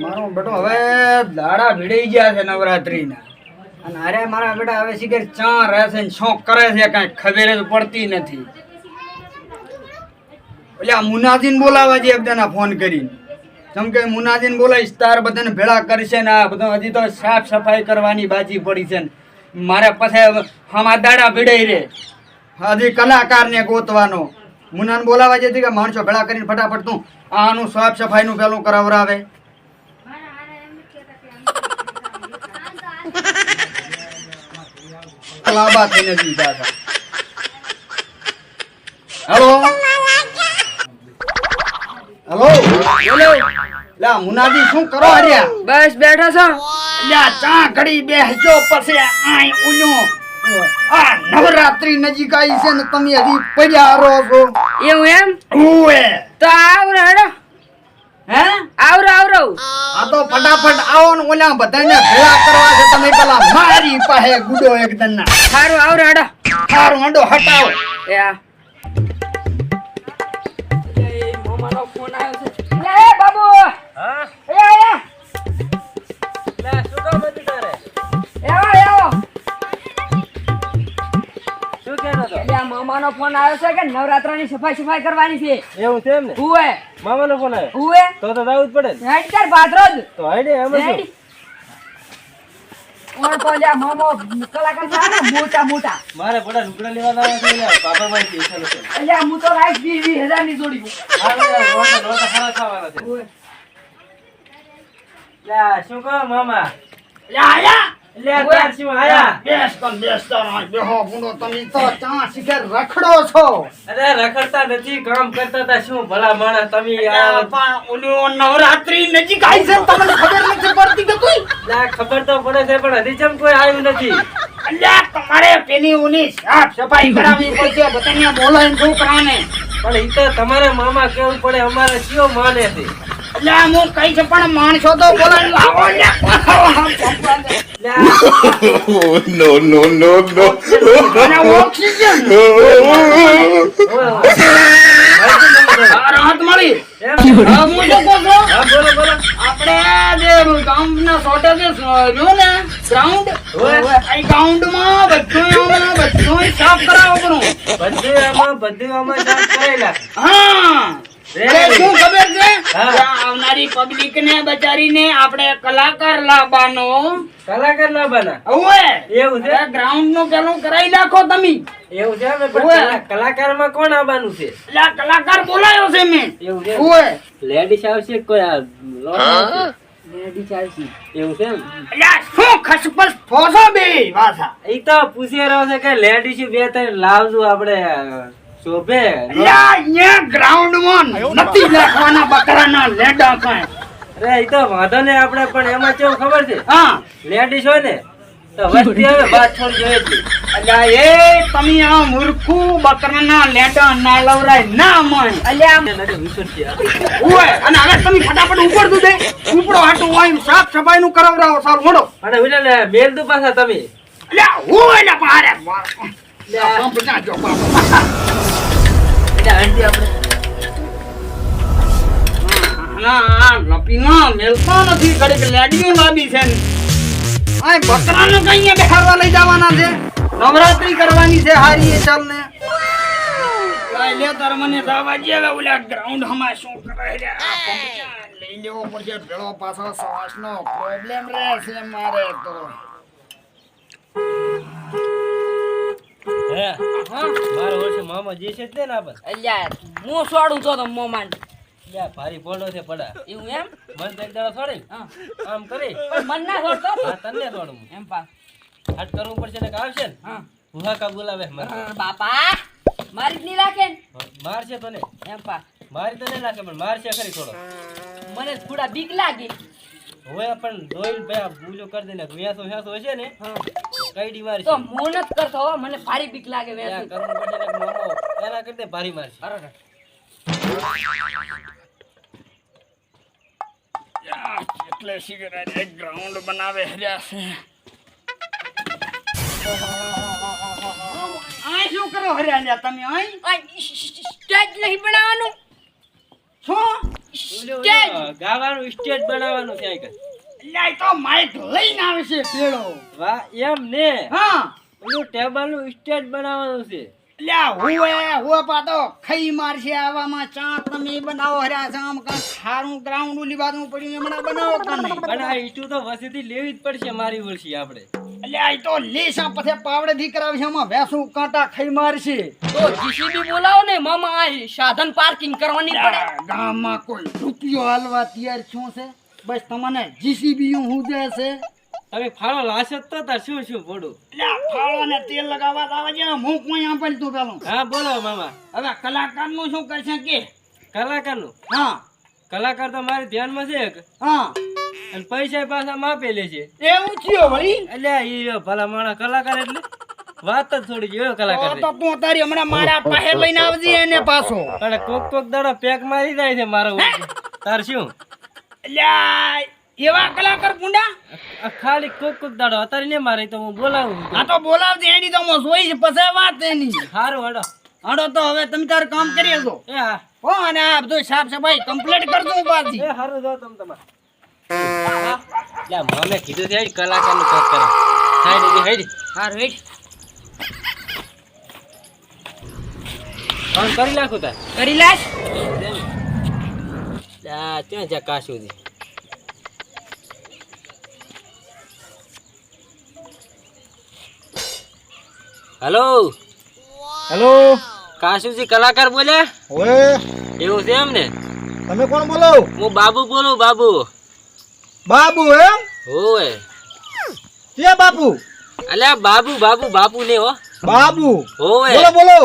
મારો બેટો હવે દાડા ભીડાઈ ગયા છે નવરાત્રીના અને અરે મારા બેટા હવે શીખર ચા રહે છે ને શું કરે છે કાંઈ ખબર જ પડતી નથી. એટલે આ મુનાજીને બોલાવા છે બધાના ફોન કરીને જેમ કે મુનાજીને બોલાવીશ તાર બધાને ભેળા કરશે ને આ બધું હજી તો સાફ સફાઈ કરવાની બાજી પડી છે ને મારે પછી હમા દાડા ભીડાઈ રે હજી કલાકારને ગોતવાનો. મુનાને બોલાવા જતી કે માણસો ભેળા કરીને ફટાફટ તું આનું સાફ સફાઈનું પેલું કરાવરાવે. કલાબા થઈને દીધા હતા. હેલો હેલો બોલો લા મુનાજી શું કરો હર્યા? બસ બેઠા છો. લ્યા ચા ઘડી બેસજો પછી આય ઉલ્યો આ નવરાત્રી નજીક આવી છે ને તમે હજી પડ્યા રહો છો. એવું એમ? ઓએ તો આવરો હેડો. હે આવરો આ તો ફટાફટ આવો ને ઓલા બધાને ભેળા કરવા છે તમે પેલા મારી પાસે ગુડો એકદમ ના સારું આવરો હેડો. સારું હંડો હટાવો. યા એ મોમાનો ફોન આવ્યો છે. લે એ બાબુ. હા એ આયા. લે શું કામ હતું તારે? આવો શું કહેતો તો? લે મામાનો ફોન આવ્યો છે કે નવરાત્રાની સફાઈ કરવાની છે. એવું છે એમ ને? ઉવે મામાનો ફોન આવ્યો ઉવે તો જાવું જ પડે ને. હેડ કર ભાદરોજ. તો હાઈડે એમ જ હેડ. ઓર તો જા મામો કલાકાર છે ને મોટા મારે બડા લુગડા લેવા જવા છે યાર બાબાભાઈ પૈસા નથી. અલ્યા હું તો રાઈસ 20,000 ની જોડી હું. મારે રોટલા ખાવા ખાવાના છે. ઉવે લા શું કહો મામા? લે આયા લે તાર શું આયા? બેસ તારા બેહો ગુડો તમે તો ચા શીખર રખડો છો. અરે રખડતા નથી કામ કરતા હતા શું ભલા માણસ તમે લ્યા પણ ઓલું નવરાત્રી નજીક આવી છે તમને ખબર નથી પડતી કે કોઈ? લા ખબર તો પડે છે પણ હજી ચમ કોઈ આવ્યું નથી. અલ્યા તમારે પેલી ઓલી સાફ સફાઈ કરાવવી પડશે બધાને બોલાવીને છોકરાને. પણ ઈ તો તમારે મામા કેવું પડે અમારે કયો માને છે. અલ્યા હું કઈ છે પણ માણસો તો બોલાવીને લાવો લા no, no, no, no. અને ઓક્સિજન રાહત મળી. એમ? હા, હું શું કહું છું? હા બોલો બોલો. આપણે જે ગામના શોર્ટેજ રહ્યું ને ગ્રાઉન્ડ એ ગ્રાઉન્ડમાં બધું સાફ કરાવો પડું. બધું આમાં કામ કરેલા. હા એટલે શું ખબર છે હા. કે આવનારી પબ્લિક ને બચારીને આપણે કલાકાર લાવવાનો. કલાકાર ના બના ઓએ એવું છે? ગ્રાઉન્ડ નું પેલું કરાવી નાખો તમે. એવું છે ને? પણ ઓવે. કલાકારમાં કોણ આવવાનું છે? એટલે આ કલાકાર બોલાયો છે મેં. એવું છે? ઓએ લેડીઝ આવશે કોઈ આ લોટ આવશે? લેડી ચાલસી. એવું છે ને? એટલે આ શું ખસપસ ફોસો બે વાસા. ઈ તો પૂછી રહ્યો છે કે લેડીઝ બે ત્રણ લાવજો આપણે શોભે. એટલે અહીંયા ગ્રાઉન્ડમાં નથી નાખવાના બકરાના લેડા કાંઈ. અરે ઈ તો વાંધો ને આપણે પણ એમાં કેવું ખબર છે હા લેડીઝ હોય ને તો વસ્તી આવે બાદ છોડ જોઈએ જ. અલ્યા એ તમે આ મૂર્ખું બકરાના લેડા ના લવરાય ના મન. અલ્યા ઓય અને હવે તમે ફટાફટ ઉપડતું દે ઉપડો હાટું હોય સાફ સફાઈ નું કરાવરાવો સારું મોડો. અને વિલે મેલ દુ પાછા તમે. અલ્યા હોય ને પારે એટલે આંટી આપણે ના લપીના મેલતા નથી ઘડીક લેડીઓ લાવી છે ને આ બકરાને કઈ બેહારવા લઈ જવાના છે નવરાત્રી કરવાની છે હારી એ ચાલ ને લે તાર મને દાવા જે હવે ઓલા ગ્રાઉન્ડ હમા શું કરે રે આ પંપ લઈ લેવો પડશે ભેળો પાછો શ્વાસનો પ્રોબ્લેમ રહેશે મારે તો. હે મારો વર્ષે મામા જે છે તે ના બસ અલ્યા હું છોડું તો મોમાન. યા ભારી પોડો છે પડા એવું એમ? મન તો એક દાડો છોડી હા. આમ કરી પણ મન ના છોડતો. હા તને છોડું એમ પા. હાટ કરવું પડશે ને કે આવશે ને હા. ભૂહા કા બોલાવે મને બાપા મારી જ નહીં રાખે ને. મારશે તને એમ પા. મારી તો નહીં લાગે પણ મારશે ખરી થોડો. મને થોડા બીક લાગી. હવે પણ જોઈને ભાઈ ભૂલો કરી દે ને વ્યાસો વ્યાસો હશે ને કઈ ડી મારશે તો હું નથી કરતો હો, મને ભારી બીક લાગે યા વેસી. કરવું પડશે ને કે મામો એના કરી દે ભારી મારશે. અરે એટલે સિગરેટ એક ગ્રાઉન્ડ બનાવે હર્યા છે. આ શું કરો હર્યા લ્યા તમે આય સ્ટેજ નહીં બનાવવાનું. શું સ્ટેજ. ગાવાનું સ્ટેજ બનાવવાનું છે આ કઈ. લ્યા, ઈ તો માઇક લઈને આવે છે પેલો. વાહ એમ ને હા ઓલું ટેબલ નું સ્ટેજ બનાવવાનું છે. લ્યા, હુએ પાતો ખઈ મારશે આવામાં ચા તમે બનાવો હર્યા છે આમ કાંઈ ખારું ગ્રાઉન્ડ ઉલી બાજુ પડ્યું હમણાં બનાવો કે નહીં? પણ આ ઈટું તો વસેથી લેવી જ પડશે મારી વર્ષી આપણે. લ્યા, ઈ તો લેસા પછી પાવડેથી કરાવશે આમાં ભેંસું કાંટા ખઈ મારશે. તો જીસીબી બોલાવો ને મામા, આ સાધન પાર્કિંગ કરવાની પડે. ગામમાં કોઈ રૂપિયો હાલવા તૈયાર શું છે? બસ તમને જીસીબી હું દે છે. તમે ફાળો લાશો તો તાર શું શું પડું. લ્યા, ફાળો ને તેલ લગાવવા તો આવે છે ને, હું કોઈ આપેલ તું પેલું. હા બોલો મામા. હવે કલાકારનું શું કરશે કે? કલાકારનું હા કલાકાર તો મારે ધ્યાનમાં છે એક. હા અને પૈસા પાછા માપે લે છે. એવું થયો વળી. એટલે ઈ રહ્યો ભલા માણસ કલાકાર એટલે વાત જ થોડી જેવો કલાકાર છે. તો તું તારી હમણાં મારા પાસે લઈને આવજે એને પાછો. પણ કોક દાડો પેક મારી જાય છે મારો તાર શું. લ્યા, એવા કલાકાર પુંડા? આ ખાલી કોક દાડો અત્યારે ને મારે તો હું બોલાવું. આ તો બોલાવજે એડી તો હું જોઈશ પછી વાત એની. સારું હડો. હાડો તો હવે તમે તારું કામ કરી લેજો. એ હા હો, અને આ બધું સાફ સફાઈ કમ્પ્લીટ કરજો પાછી. એ સારું જો તમે તમારે. મને કીધું છે કલાકાર નું કામ કરો. સાઈડ હારું હેડ. ફોન કરી નાખું તાર. કરી લાશ. ત્યાં જા કાશું છે. હેલો હેલો કાશુજી કલાકાર બોલ્યા? ઓએ એવું છે એમ ને? તમે કોણ બોલો? હું બાબુ બોલું. બાબુ બાબુ એમ? હોવે. કે બાપુ? અલ્યા બાબુ બાબુ બાપુ ને હો. બાબુ હોવે. બોલો બોલો.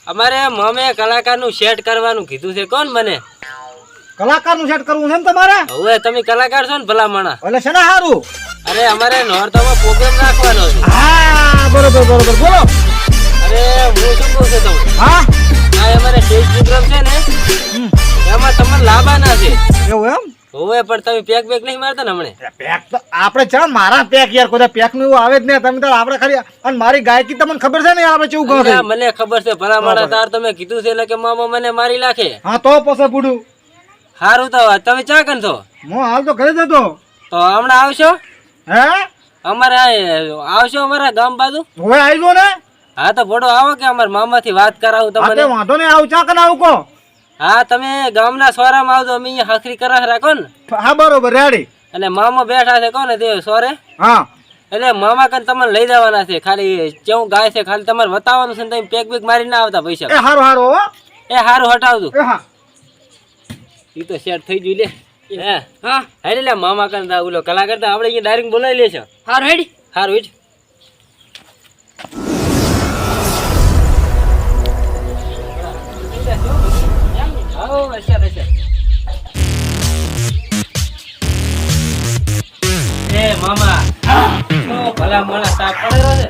અમારે મમે કલાકાર નું સેટ કરવાનું કીધું છે. કોણ મને? કલાકારનું સેટ કરવું છે એમ તમારે? હવે તમે કલાકાર છો ને ભલા માણા. એટલે છે ને હારું. અરે અમારે નોરતામાં પ્રોગ્રામ રાખવાનો છે. હા બરોબર બરોબર બોલો. અરે હું શું કહું છું તમને? હા આ અમારે સ્ટેજ પ્રોગ્રામ છે ને એમાં તમને લાવવાના છે. એવું એમ? હોવે પણ તમે પેક બેક નહીં મારતા ને હમણે? પેક તો આપણે છે ને મારા પેક યાર કોઈ પેક નું એવું આવે જ નહીં. તમે તો આપણે ખાલી અને મારી ગાયકી તમને ખબર છે ને આપણે કેવું કહો અલ્યા, મને ખબર છે ભલા માણા. તાર તમે કીધું છે એટલે કે મામા મને મારી નાખે. હા તો પછી પૂડું. સારું તો તમે ચા કન છો? હું હાલ તો ઘરે જતો. તો હમણાં આવશો? હે અમારે આવશો અમારા ગામ બાજુ? હવે આવી ગયો ને? હા તો ભોડો આવો કે અમારા મામા થી વાત કરાવું હા તમને. તે વાંધો નહીં. આવું ચા કને આવું કહો. હા તમે ગામના સોરામાં આવજો. અમે અહીંયા હખરી કરા રાખો ને. હા બરોબર રેડી. અને મામા બેઠા છે કોને તે સોરે. હા એટલે મામા કન તમને લઈ જવાના છે. ખાલી કેવું ગાય છે ખાલી તમારે બતાવવાનું છે ને તમે પેક બેક મારી ના આવતા પૈસા. એ હારું હારું હો. એ હારું હટાવજો. એ હા ઈ તો સેટ થઈ ગયું લે. હે હા હેડી લે મામા કન ઓલો કલાકાર તો આપણે અહીંયા ડાયરેક્ટ બોલાવી લેશો. હારું હેડ. હારું ઈટ. આવો અચ્છા અચ્છા. એ મામા ઓ ભલા મોણા તાપ પડેલો છે.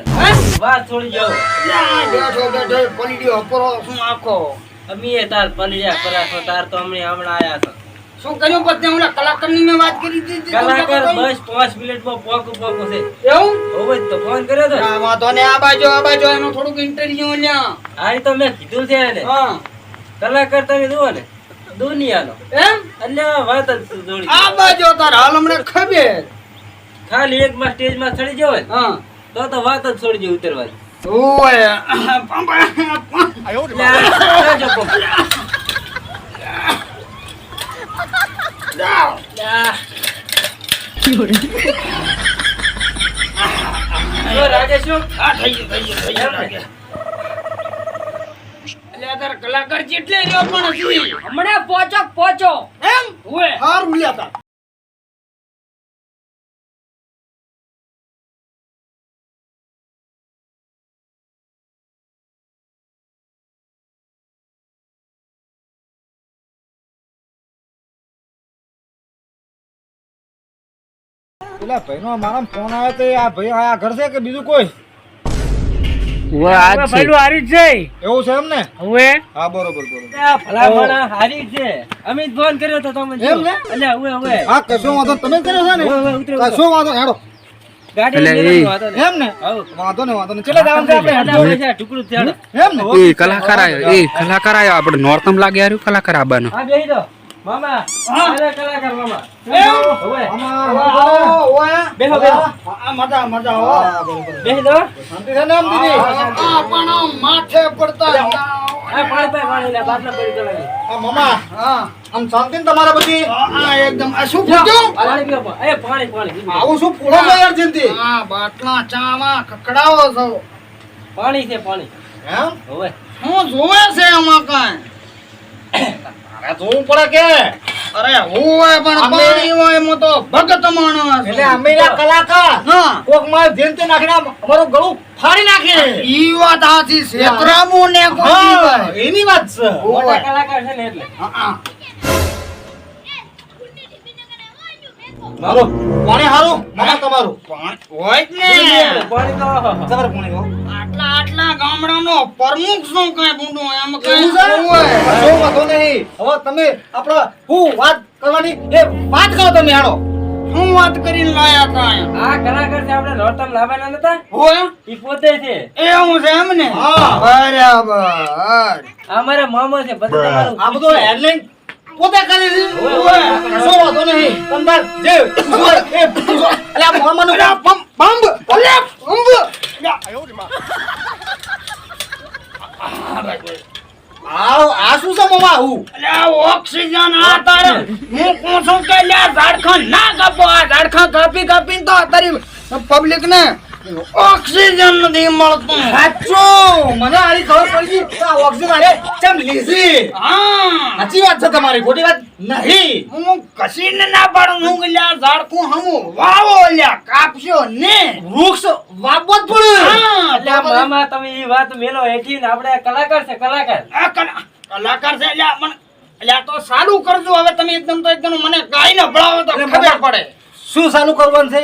વાત છોડી જાઓ. લ્યા, બેઠો બેઠો પલડ્યો પરો શું આખો. અમીએ તાર પલડ્યા પરાસો. તાર તો હમણાં આયા છો. શું કર્યું પછી હમણાં કલાકારની મેં વાત કરી દીધી. કલાકાર બસ 5 મિનિટમાં પોકું છે. એવું? હવે તો ફોન કર્યો તો. ના વાંધો ને આ બાજુ એનું થોડુંક ઇન્ટરવ્યુ લ્યા. હા ઈ તો મેં કીધું છે એને. હા કલાકાર તમે જુઓ ને દુનિયાનો. એમ? એટલે વાત જ જોડી. આ બાજુ તાર હાલ હમણાં ખબર. ખાલી એક માં સ્ટેજ માં ચડી જાવ ને હા તો વાત જ છોડી જાય ઉતરવાની. ઓય લે, જો પપ્પા. જાઓ. જો રાજેશ શું? આ થઈ ગયું લાગે. એટલે આ તાર કલાકાર જેટલે રહ્યો પણ હજી. હમણાં પહોંચો. એમ? ઓય. હારું લ્યા તાર. પેલા ભાઈનો મારા ફોન આવ્યો તો આ ભાઈ આ ઘર છે કે બીજું કોઈ? પેલું હારી જ છે. એવું છે એમ ને? હવે હા બરોબર બરોબર. ભલા માણસ હારી છે. અમે જ ફોન કર્યો તો તમને. એમ ને? અલ્યા હવે હા કશો વાંધો નહીં. તમે જ કર્યો છે ને? હવે ઉતરો. કશો વાંધો નહીં. હેડો. ગાડી લઈને વાતો ને. એમ ને? હાઉ. વાંધો નહીં વાંધો નહીં. ચલો જવાનું છે આપણે. આપણે છે ટુકડું થયાડો. એમ ને? એ કલાકાર આયો આપણે નોર્થમ લાગે યાર કલાકાર આબાનો. હા બેહી દો. મામા હા. અરે કલાકાર મામા એમ? હવે ઓય બેહો બેહો મજા મજા હો બેહી દો શાંતિ છે ને આમ દીદી? પણ માથે પડતા આ પાણી લે બાટલા પડી ગયેલા આ મામા હા આમ શાંતિ ને તમારા બધી? એકદમ આ શું પૂછ્યું પાણી પીવો પાણી આવું શું પૂરો છો યાર જિંદગી? હા બાટલા ચામાં કકડાવો છો પાણી છે પાણી એમ? હવે હું જોવે છે આમાં કાંઈ અરે જોવું પડે કે અરે હોય પણ અમે- પાણી હોય એમાં તો ભગત માણસ એટલે અમે ના કલાકાર હા કોક માં જયંતિ નાખીને અમારું ગળું ફાડી નાખે. ઈ વાત સાચી છેતરામું ને કોઈ હા, ભાઈ. એની વાત છે. મોટા કલાકાર છે ને એટલે હા હાલો પાણી હારું મામા તમારું હોય જ ને પાણી તો જબર પાણી હો. આટલા ગામડાનો પ્રમુખ શું કઈ બુંડું એમ કઈ એવું છે? હોય કશો વાંધો નહીં. હવે તમે આપણે હું વાત કરવાની એ વાત કરો તમે હાલો. શું વાત કરીને લાયા તા અહીંયા? આ કલાકાર છે આપણે નોરતમ લાવવાના નતા હોય ઈ પોતે છે એવું છે એમ ને હા. બરાબર આ મારા મામા છે બધું તમારું આ બધું હેડલાઇન પોતે કરી છે. ઓય. કશો વાંધો નહીં. તમતાર જે પૂછો એ પૂછો. અલે આ મોહમ્મદનું બંબ અલે બંબ આ શું છે મામા આવું? અલે આ ઓક્સિજન આ તારે હું કહું છું કે લ્યા ઝાડખંડ ના કાપો આ ઝાડખંડ કાપીને તો તારી પબ્લિક ને ઓક્સિજન નથી મળતું સાચું મને આની ખબર પડી ગઈ કે આ ઓક્સિજન આરે ચમ લીધી. હા સાચી વાત છે તમારી, ખોટી વાત નહીં. હું કશીને ના પાડું છું કે લ્યા ઝાડખું હમું વાવો લ્યા કાપશો ને વૃક્ષ વાવવો જ પડે. હા એટલે આ મામા તમે ઈ વાત મેલો હેઠી ને આપણે કલાકાર છે કલાકાર આ કલાકાર છે લ્યા મને લ્યા તો સારું કરજો હવે તમે એકદમ મને ગાઈને ભળાવો તો અરે ખબર મામા. પડે શું ચાલુ કરવાનું છે?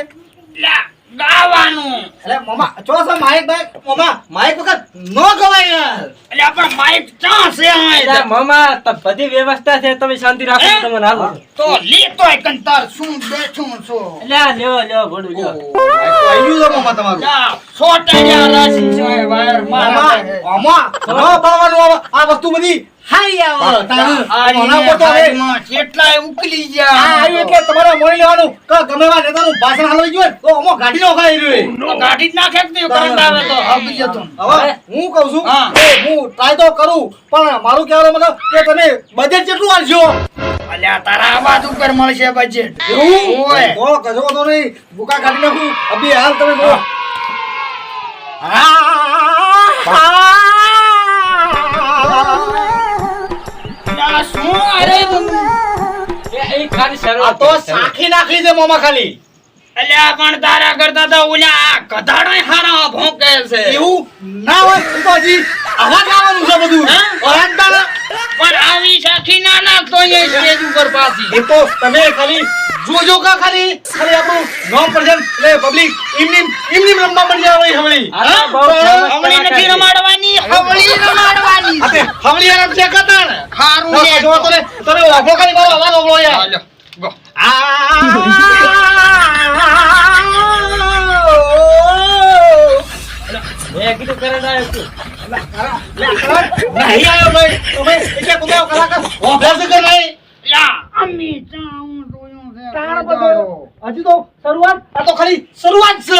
લ્યા ગાવાનું અરે મામા ચો છે માઇક બાઈક મામા માઇક વખત નો ગવાય યાર. લ્યા પણ માઇક ચા છે એટલે આ મામા બધી વ્યવસ્થા છે તમે શાંતિ રાખો હે? તમને હાલો તો લેતોય કંતાર શું બેઠું છો એટલે આ લેવો ઘોડું લ્યો માઇક તો આઈ ગયું છે મામા તમારું. લ્યા સોટાડ્યા રાશિ છે વાયર મામા મારા મામા નો પાવાનું આ વસ્તુ બધી હારી આવે તારું. મોના પર તો હવે કેટલાય ઉકલી આ ગયા આવ્યું એટલે તમારે મોડી લેવાનું કે ગમે એવા નેતાનું ભાષણ હાલવાઈ ગયું હોય તો અમો ગાડી નો ખાઈ રહ્યું. તો ગાડી જ નાખે કે કરંટ આવે તો હબી જતો હવે હું કહું છું હા. કે હું ટ્રાય તો કરું પણ મારું કહેવાનો મતલબ કે તમે બજેટ કેટલું આલશો? અલ્યા તારા અવાજ ઉપર મળશે બજેટ એવું? ઓય. તો કશો વાંધો નહીં. ભૂકા કાઢી નાખું. અભી હાલ તમે જો. અલ્યા શું અરે એ ખાલી આ શરૂઆત તો સાખી નાખી દે મોમાં ખાલી. અલ્યા પણ તારા કરતા તો ઓલા આ ગધાડોય હારા ભોંકે છે એવું ના હોય તો હજી આવા ગાવાનું છે બધું. હે? ઓરાન તારા. પણ આવી સાખી ના નાખતો અહીંયા સ્ટેજ ઉપર પાછી એ તો તમે ખાલી જોજો કા ખાલી આપણું નોમ પ્રેઝન્ટ એટલે પબ્લિક ઇમની રમવા મળી જાય હવે હમણી. આ તો બહુ famous હમણી નથી કલાકાર છે. રમાડવાની હવળી રમાડવાની આપે હમણી આરામ છે કતા ને. હારું તો લે જો તને તને ઓફો ખાલી મારો અવાજ ઓળો યાર. હાલો, ગો. મેં કીધું કરંટ આવ્યો છું નહીં આયો ભાઈ તમે એટલે કુદાવ કલાકાર ઓફર છે કે નહીં? યા અમી ચાઉં જોયું છે તારા બધો હજી તો શરૂઆત આ તો ખાલી શરૂઆત છે.